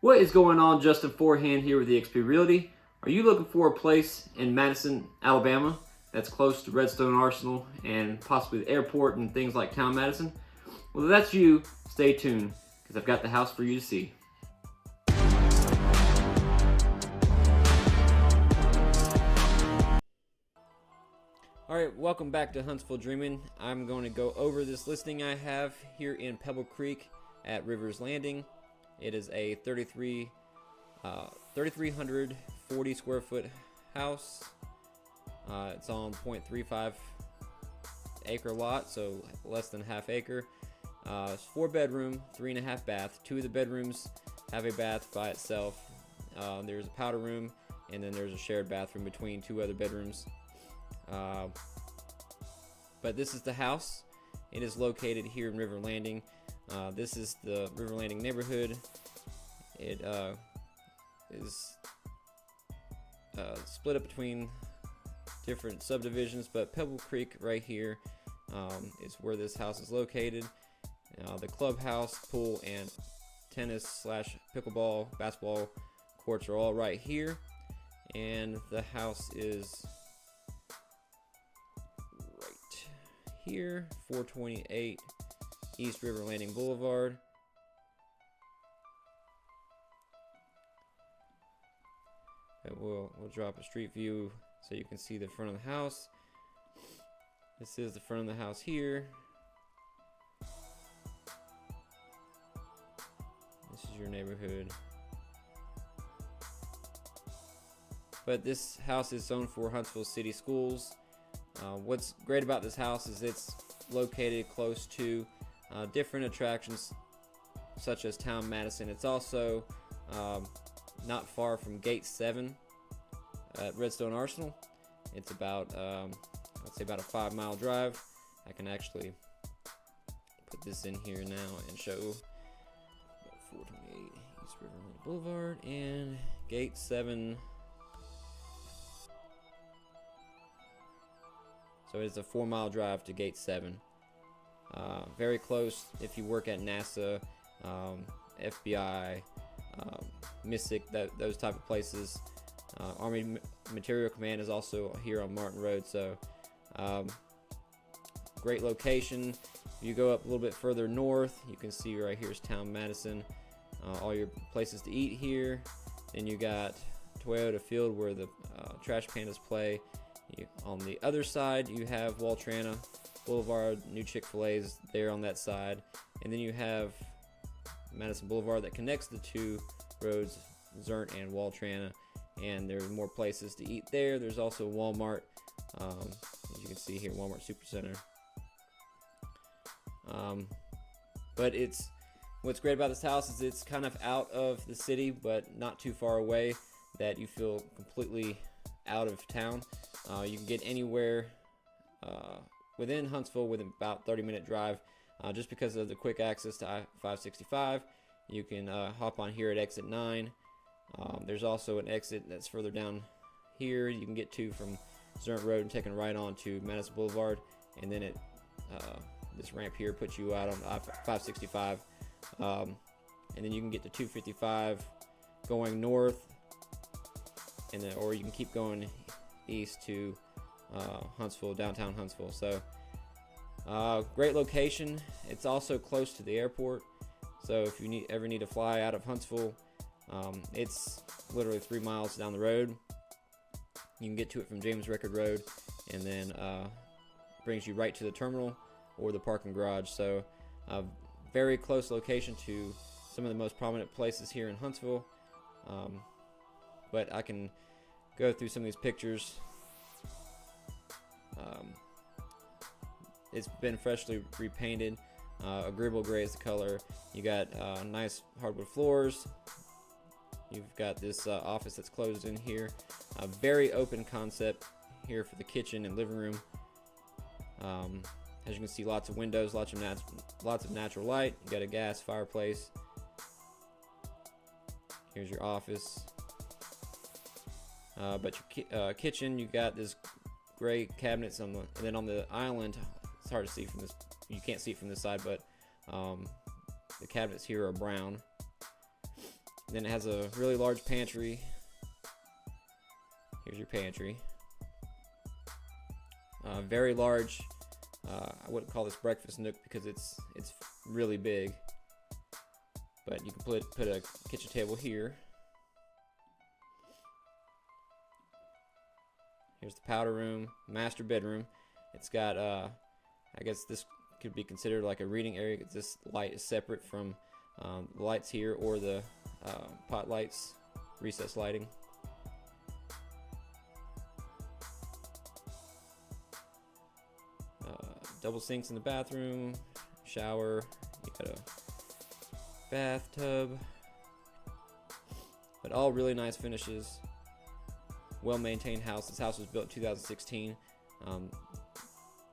What is going on? Justin Forehand here with eXp Realty. Are you looking for a place in Madison, Alabama that's close to Redstone Arsenal and possibly the airport and things like Town Madison? Well, if that's you, stay tuned because I've got the house for you to see. Alright, welcome back to Huntsville Dreamin'. I'm going to go over this listing I have here in Pebble Creek at Rivers Landing. It is a 3,340 square foot house. It's on 0.35 acre lot, so less than half acre. It's 4-bedroom, 3.5 bath. 2 of the bedrooms have a bath by itself. There's a powder room, and then there's a shared bathroom between 2 other bedrooms. But this is the house. It is located here in River Landing. This is the River Landing neighborhood. It is split up between different subdivisions, but Pebble Creek right here is where this house is located. The clubhouse, pool, and tennis / pickleball, basketball courts are all right here, and the house is right here, 428 East River Landing Boulevard. We'll drop a street view so you can see the front of the house. This is the front of the house here. This is your neighborhood. But this house is zoned for Huntsville City Schools. What's great about this house is it's located close to different attractions such as Town Madison. It's also not far from Gate 7 at Redstone Arsenal. It's about, I'd say about a 5-mile drive. I can actually put this in here now and show 428 East River Landing Boulevard and Gate 7. So it's a 4-mile drive to Gate 7. Very close if you work at NASA, FBI, MISIC, those type of places. Army Material Command is also here on Martin Road, so great location. If you go up a little bit further north, you can see right here is Town Madison. All your places to eat here. Then you got Toyota Field where the Trash Pandas play. On the other side, you have Waltrana Boulevard, new Chick-fil-A's there on that side. And then you have Madison Boulevard that connects the two roads, Zernt and Waltrana. And there's more places to eat there. There's also Walmart, as you can see here, Walmart Supercenter. But what's great about this house is it's kind of out of the city, but not too far away that you feel completely out of town. You can get anywhere within Huntsville within about 30-minute drive, just because of the quick access to I-565. You can hop on here at exit 9. There's also an exit that's further down here you can get to from Zernt Road and taking right on to Madison Boulevard, and then this ramp here puts you out on I-565, and then you can get to 255 going north, and then or you can keep going east to Huntsville, downtown Huntsville. So great location. It's also close to the airport, so if you ever need to fly out of Huntsville, it's literally 3 miles down the road. You can get to it from James Record Road, and then brings you right to the terminal or the parking garage. So very close location to some of the most prominent places here in Huntsville. But I can go through some of these pictures. It's been freshly repainted. Agreeable gray is the color. You got nice hardwood floors. You've got this office that's closed in here. A very open concept here for the kitchen and living room. As you can see, lots of windows, lots of natural light. You got a gas fireplace. Here's your office. But your kitchen, you got this gray cabinets and then on the island, it's hard to see from this. You can't see it from this side, but the cabinets here are brown. Then it has a really large pantry. Here's your pantry. Very large. I wouldn't call this breakfast nook because it's really big. But you can put a kitchen table here. Here's the powder room, master bedroom. It's got I guess this could be considered like a reading area. This light is separate from the lights here or the pot lights, recess lighting. Double sinks in the bathroom, shower, you got a bathtub, but all really nice finishes. Well maintained house. This house was built in 2016.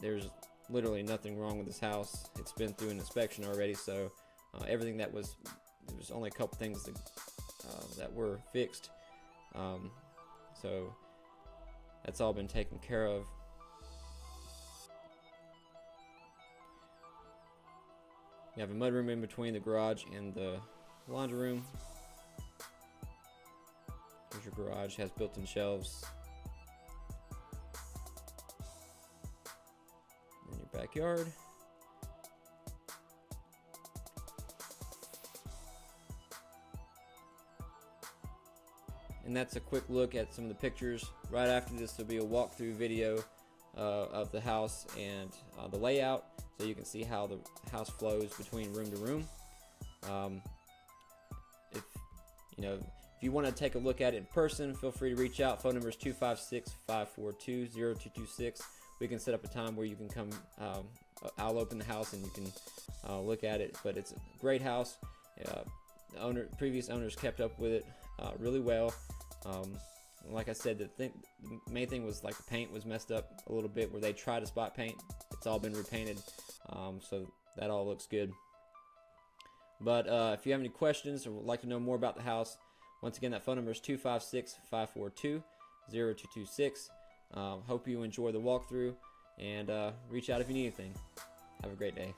There's literally nothing wrong with this house. It's been through an inspection already, so everything that was, there was only a couple things that were fixed, so that's all been taken care of. You have a mudroom in between the garage and the laundry room. Here's your garage, has built-in shelves. And your backyard. And that's a quick look at some of the pictures. Right after this, there'll be a walkthrough video of the house and the layout, so you can see how the house flows between room to room. If you want to take a look at it in person, feel free to reach out. Phone number is 256-542-0226. We can set up a time where you can come. I'll open the house and you can look at it. But it's a great house. The previous owners kept up with it really well. Like I said, the main thing was like the paint was messed up a little bit where they tried to spot paint. It's all been repainted, so that all looks good. But if you have any questions or would like to know more about the house, once again, that phone number is 256-542-0226. Hope you enjoy the walkthrough, and reach out if you need anything. Have a great day.